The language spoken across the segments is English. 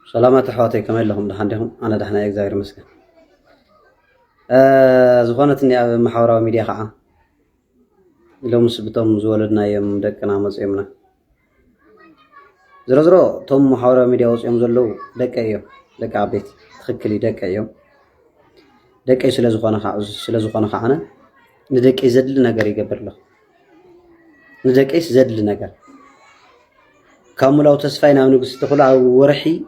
سلامات أحواتي كمان لهم دحندهم أنا دحنا إجزاير مسكن زخونتني محاورة ميديا خاعة لو مسبتهم زولدنا يوم دكنا مزيمنا زرزرو توم محاورة ميديا وصيام زلو دك أيوم دك عبيت تخكلي دك أيوم دك أي سلا زخونة خاعنا ندك إزد لنا قري قبر له ندك إيش زد لنا قر كامل تسفينا ونقص تقول ورحي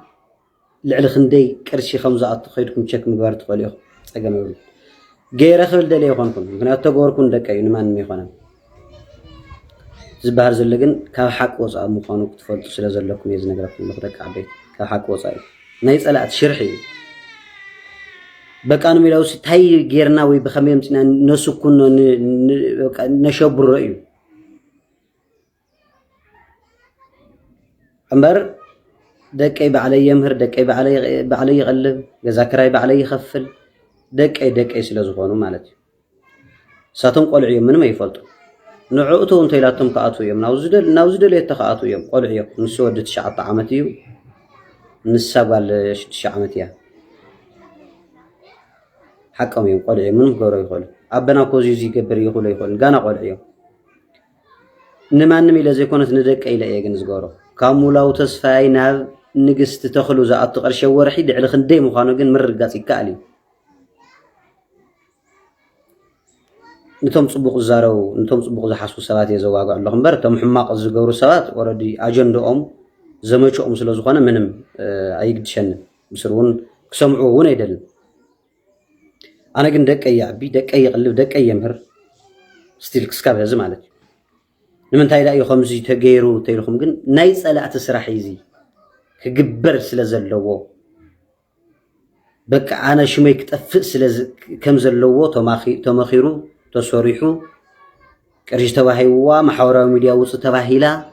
لعل خندي كرشي خمسة خيركم تشك مقارد قليو أجمع يقول غير خبل دليل يخونكم ممكن أتجوركم دكاي نمان ميخونا زبهر زلقن كحق وصا مخانوك تفضل سلا زلكم يزن نقرأكم لقدك عبيت كحق وصا نايس ألا تشرحي بكانوا ميلاوس تهي غيرنا ويبخميم تنا نسكون نشوب الرأي أمبر دكاي بعلي يمهر دكاي بعلي يغلب جزاكراي بعلي يخفل دكاي سلا زخونو مالتي ساتم قلعي من ما يفلطوا نعوتو انت لاتم كاتو يم ناوزدل يتخاتو يم قلعي نسو ود 9 عامتيو نسابال 6 عامتيا حقهم يم قلعي من غورو يخول ابنا كوزي يقبر يخول غانا قلعي نمانم الى زيكونت ندكاي لا يغنز غورو كامولاو تسفاي ناب نغست تخلو زات قرشه ورحي دعل خندي مخانو غن مرغاص يكالي نتوم صبوق زارو نتوم صبوق زحاسو سبات يزواغو اللهم بر توم حماق زغورو سبات اوريدي اجندهم زمچوم سلا زخونه منم ايغدشن مسرون كسمعو ون يدل انا كن دقي يعبي دقي يقلب دقي يمهر ستيل كسكاب هذا مالك لمن تايدا يو خمسي تغيرو تيلكم كن ناي صلات سراح يزي كغبر سلا زلوو بك انا شمي كطف سلا كم زلوو تمخيرو تسوريحو قريش تباهيوا محاورا ميديا وص تباهيلا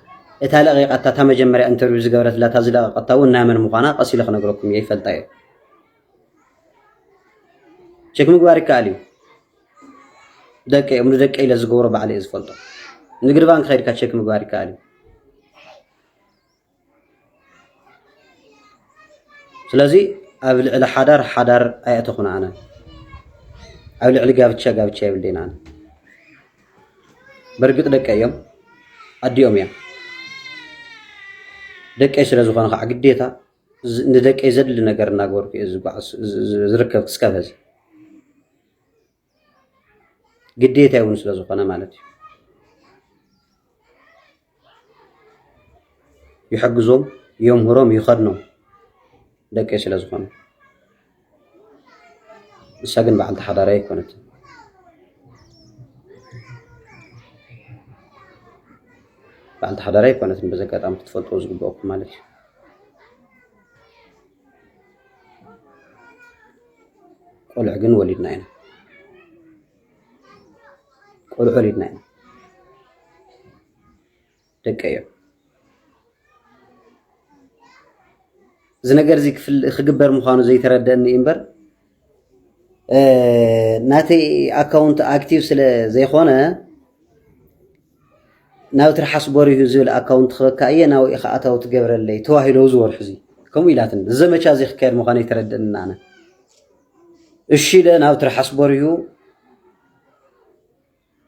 اتا لقيقتا تمجمري انترفيو زغبرت لا تازلا قطاو نامن مخانا قسيله خنغركم يفلطاي شيك مغواري علي دقي دقي لزغور بعلي ازفلطو نغير بانك خير كاتشيك مغواري علي سلازي ابل على حدار ايتخنا انا ابل على غابتشا يبلينا انا برغت دقيم اديوم يا دقي سلا زخونه خا غديتا ندقي زدل ነገር ናገርኩ ዝርከብ እስካበዝ ግዴታ ይሁን ስለ ዝخونه ማለት ይحግዞም يمهሮም ይخدኖም دقي سلا ዝخونه ሰግን በዓል ተሓዳራይ ኮነት بعد حضاري كانت بزكات عم تتفلطوا زغبوكم مالك قلع جن وليدنا هنا قلع وليدنا هنا دقيقة زنجر زيك في خجبر مخانو زي تردني إمبر ناتي أكاونت أكتيف سلا زي خونه ناو ترحس بوري زول اكاونت خكايه ناو اخاتو تجبر لي توهيلو زور حزي كم يلاتن زمچا زي خكير مخاني تردن انا اشي ده ناو ترحس بوريو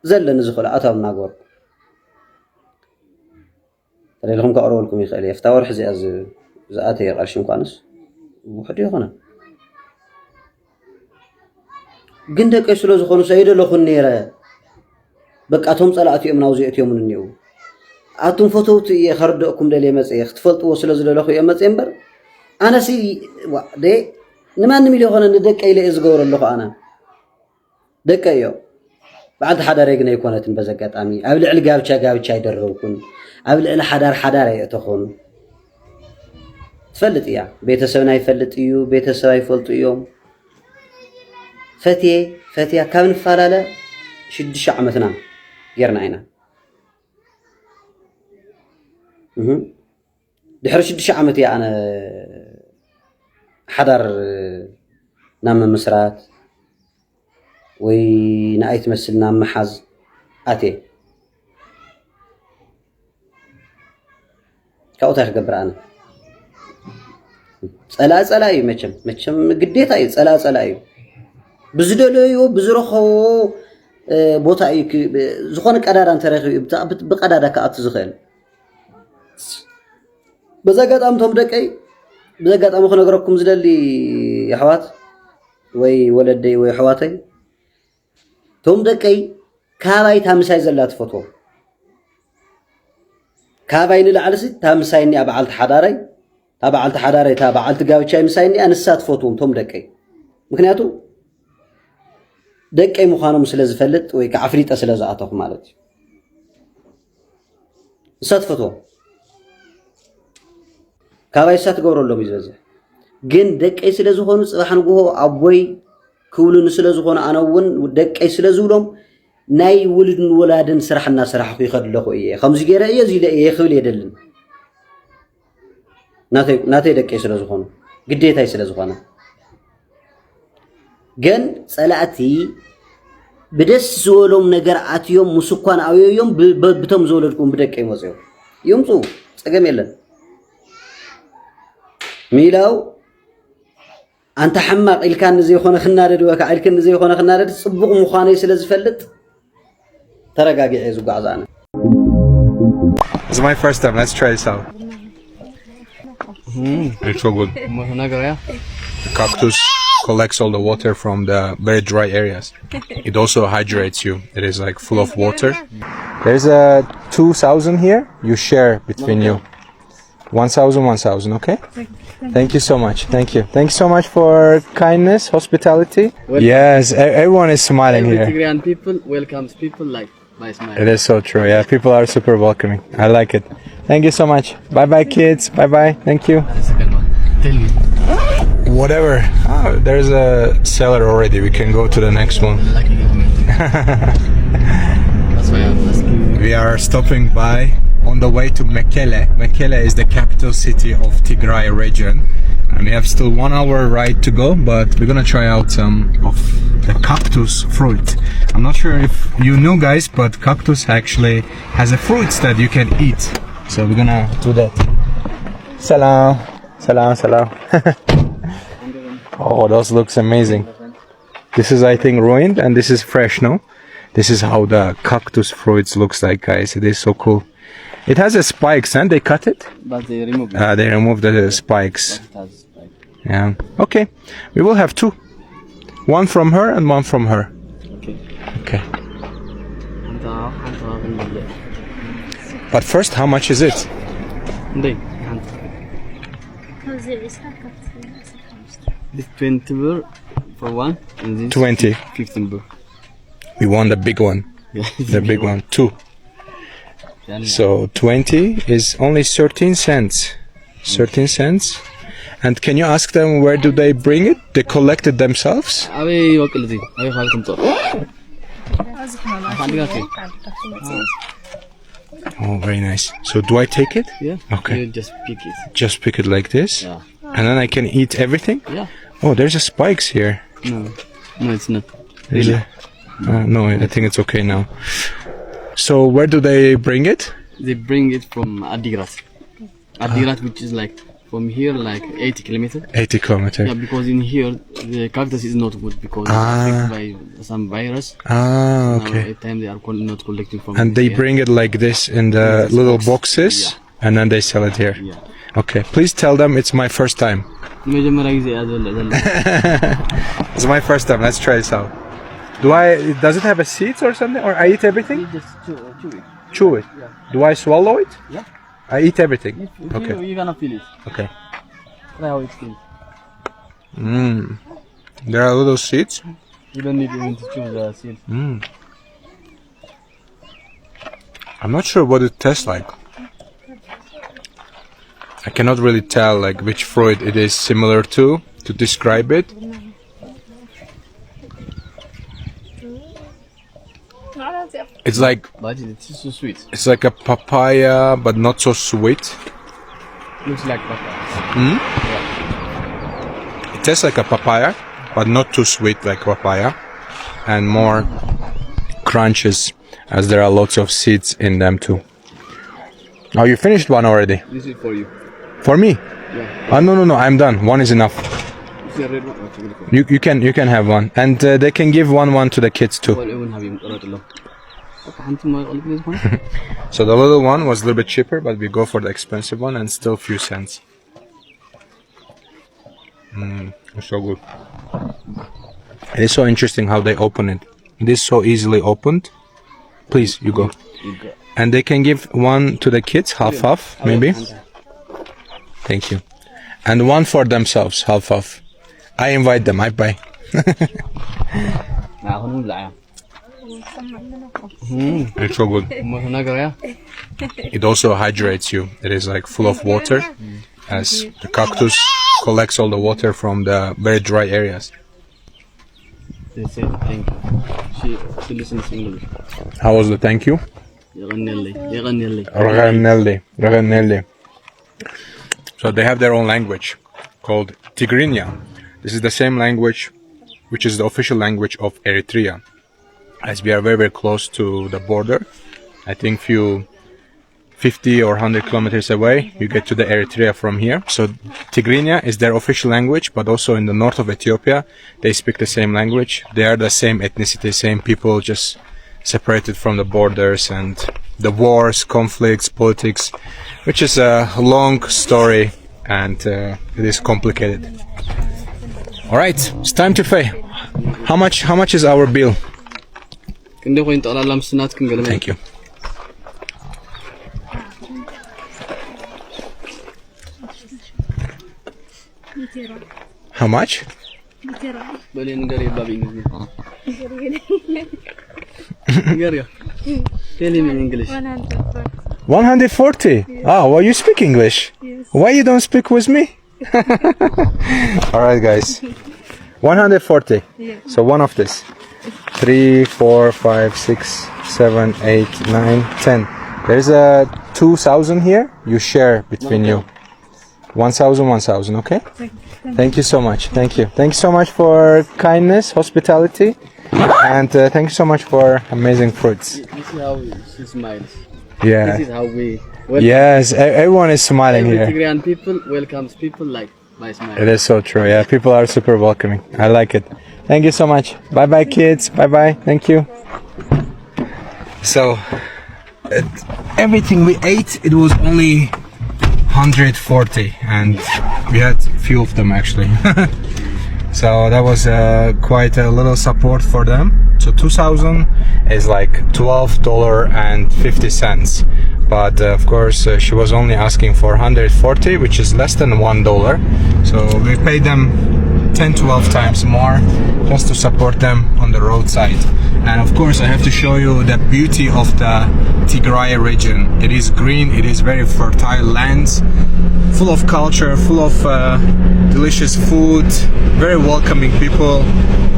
زلن زخل اتاو ناغور لهم كاورو لكم يخلي يفتاور حزي از زاتي قرشم كانس وحد يخونه جندك اسلو زخونو سيده لخن نيره بقى توم صلاتي امناو زيتيوم نيو اتم فوتوت يخردكم دلي مصيخ تفلطوا سلازللخو يمص امبر انا سي دي نمان ميلي هون ندقي لي ازغور لخو انا دقيو بعد حدا ريغنا يكونتن بزقطامي ابل عل غابچا يدربكم ابل عل حدار يتخون تفلط يا بيتسبنا يفلط يو بيتسب يفلط يوم فتيه كان فلاله 6 عامتنا غيرنا عينا دحر 6 عامت يا انا حضر نام مسرات وي نايت مسلنا محز اتي كاوتا خبر انا ፀላፀላ እዩ መቸም ግዴታ እዩ ፀላፀላ እዩ ብዝደለዮ ብዝረኸቦ ቦታ እዩ ዝኾነ ቀዳዳ እንተረኺቡ ብቀዳዳ ከኣቱ ዝኽእል በዛ ኣጋጣሚ ቶም ደቀይ በዛ ኣጋጣሚ ክነግረኩም ዝደሊ ኣሕዋት ወይ ወለደይ ወይ ኣሕዋተይ ቶም ደቀይ ካባይ ታምሳይ ዘላ ትፈትዎ ካባይ ንላዕለሲ ታምሳይ እኒኣ በዓልቲ ሓዳራይ በዓልቲ ሓዳራይ በዓልቲ ጋብቻይ ምሳይ እኒኣ ንሳ ትፈትዎም ቶም ደቀይ ምክንያቱ ደቀይ ምዃኖም ስለ ዝፈልጥ ወይ ከዓ ኣፍሊጠ ስለ ዝኣተኹ ማለት እዩ ንሳ ትፈትዎም ካባይ ንሳ ትገብረሎም እዩ ዝበዝሕ ግን ደቀይ ስለ ዝኾኑ ፅባሕ ንግሆ ኣቦይ ክውሉኒ ስለ ዝኾኑ ኣነ እውን ደቀይ ስለ ዝብሎም ናይ ውልድን ወላድን ስራሕ እናስራሕኩ ይኸድ ኣለኹ እየ ከምዚ ገይረ እየ እዚ እየ ክብል የደልን ናተይ ደቀይ ስለ ዝኾኑ ግዴታይ ስለ ዝኾነ ግን ፀላእቲ ብደስ ዝበሎም ነገር ኣትዮም ምስኳን ኣውዮም ብቶም ዝወለድኩም ብደቀይ መፅዮም ይምፁ ፀገም የለን ሚላው አንተ حماق ኢልካን ዘይኾነ ክናደድ ወይ ከዓ ኢልክን ዘይኾነ ክናደድ ጽቡቕ ምዃነይ ስለ ዝፈልጥ ተረጋጊዐ ዝጓዓዛነ It's my first time. Let's try this out. It's so good. The cactus collects all the water from the very dry areas. It also hydrates you. It is like full of water. There's a 2,000 here. You share between you. 1,000, okay? Thank you so much. Thank you so much for kindness, hospitality. Welcome. Yes, everyone is smiling here. Tigrian people welcomes people like by smile. It is so true. Yeah, people are super welcoming. I like it. Thank you so much. Bye bye, kids. Bye bye. Thank you. Tell me. Whatever. Oh, there's a seller already. We can go to the next one. Lucky government. That's why I'm asking. We are stopping by on the way to Mekele. Mekele is the capital city of Tigray region. And we have still 1 hour ride to go, but we're gonna try out some of the cactus fruit. I'm not sure if you know, guys, but cactus actually has a fruits that you can eat. So we're gonna do that. Salam. Salam. Oh, those looks amazing. This is, I think, ruined and this is fresh, no? This is how the cactus fruits looks like, guys. It is so cool. It has a spikes, and they cut it. But they remove it. They remove the spikes. It has spikes. Yeah. Okay. We will have two. One from her and one from her. Okay. But first, how much is it? This 20 birr for one, and this 20. 15 birr. We want the big one. The big one. Two. So 20 is only 13 cents. 13 cents. And can you ask them where do they bring it? They collect it themselves? Oh, very nice. So do I take it? Yeah. Okay. You just pick it. Just pick it like this? Yeah. And then I can eat everything? Yeah. Oh, there's a spikes here. No, it's not. Really? No, I think it's okay now. So where do they bring it? They bring it from Adigrat. Adigrat, which is like from here, like 80 kilometers. 80 kilometers. Yeah, because in here the cactus is not good because it's affected by some virus. Okay. At time they are not collecting from. And they here. bring it like this in the little boxes, and then they sell it here. Yeah. Okay. Please tell them it's my first time. It's my first time. Let's try this out. Does it have a seeds or something, or I eat everything? You just chew it. Chew it. Yeah. Do I swallow it? Yeah. I eat everything. Okay. You're gonna feel it. Okay. Try how it feels. There are little seeds. You don't need even to chew the seeds. I'm not sure what it tastes like. I cannot really tell like which fruit it is similar to describe it. It's like But it's so sweet. it's like a papaya, but not so sweet. Looks like papaya. It tastes like a papaya, but not too sweet like papaya, and more crunches, as there are lots of seeds in them too. Oh, you finished one already? This is for you. For me? Yeah. No, I'm done. One is enough. It's a red one. Okay. You can have one, and they can give one to the kids too. Well, even have him right along. So the little one was a little bit cheaper, but we go for the expensive one and still few cents. It's so good. It is so interesting how they open it. It is so easily opened. Please, you go. And they can give one to the kids, half maybe. Thank you. And one for themselves, half. I invite them. I buy. It's so good. It also hydrates you. It is like full of water, as the cactus collects all the water from the very dry areas. They say thank you. She listens English. How was the thank you? Raganelli. So they have their own language called Tigrinya. This is the same language which is the official language of Eritrea. As we are very, very close to the border, I think few 50 or 100 kilometers away, you get to the Eritrea from here. So Tigrinya is their official language, but also in the north of Ethiopia, they speak the same language. They are the same ethnicity, same people, just separated from the borders and the wars, conflicts, politics, which is a long story and it is complicated. All right, it's time to pay. How much is our bill? Thank you. How much? Tell him in English. 140. Ah, well, you speak English. Yes. Why you don't speak with me? All right, guys. 140. Yeah. So one of this. 3, 4, 5, 6, 7, 8, 9, 10. There's a 2,000 here. You share between you. 1,000, okay? Thank you so much. Thank you. Thank you so much for kindness, hospitality, and thank you so much for amazing fruits. This is how she smiles. Yeah. This is how we welcome. Yes, everyone is smiling Every here. Tigrayan people welcomes people like by smile. It is so true. Yeah, people are super welcoming. I like it. Thank you so much. Bye bye, kids. Bye bye. Thank you. So, everything we ate, it was only 140, and we had few of them actually. So that was quite a little support for them. So 2,000 is like $12.50, but of course she was only asking for 140, which is less than $1. So we paid them 10-12 times more just to support them on the roadside. And of course I have to show you the beauty of the Tigray region. It is green, it is very fertile lands, full of culture, full of delicious food, very welcoming people,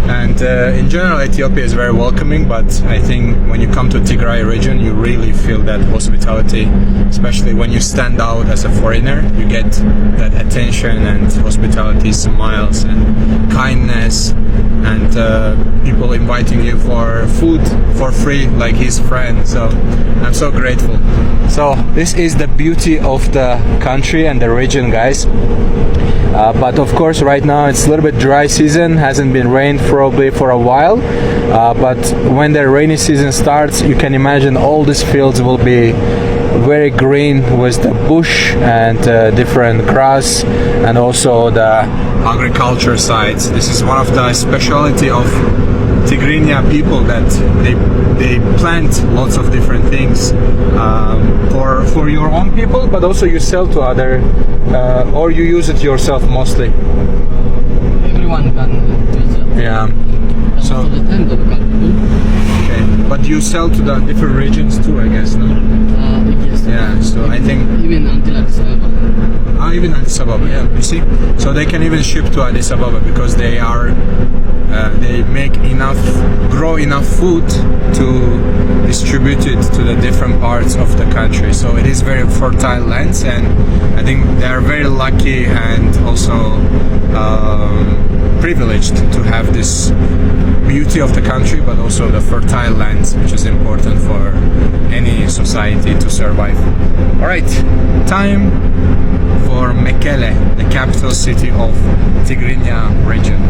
and in general Ethiopia is very welcoming, but I think when you come to Tigray region you really feel that hospitality, especially when you stand out as a foreigner. You get that attention and hospitality, smiles and kindness, and people inviting you for food for free like his friend. So I'm so grateful. So this is the beauty of the country and the region, guys. But of course right now it's a little bit dry season, hasn't been rained probably for a while, but when the rainy season starts you can imagine all these fields will be very green with the bush and different grass, and also the agriculture sites. This is one of the speciality of Tigrinya people, that they plant lots of different things for your own people, but also you sell to other or you use it yourself mostly. Everyone can do it. Yeah. So the time the local people. okay, but you sell to the different regions too, I guess, no? Yes. Yeah. So I think Even until Addis Ababa. even Addis Ababa, yeah. You see, so they can even ship to Addis Ababa because they are they make grow enough food to distribute it to the different parts of the country. So it is very fertile lands, and I think they are very lucky and also privileged to have this beauty of the country, but also the fertile lands, which is important for any society to survive. Alright, time for Mekele, the capital city of Tigrinya region.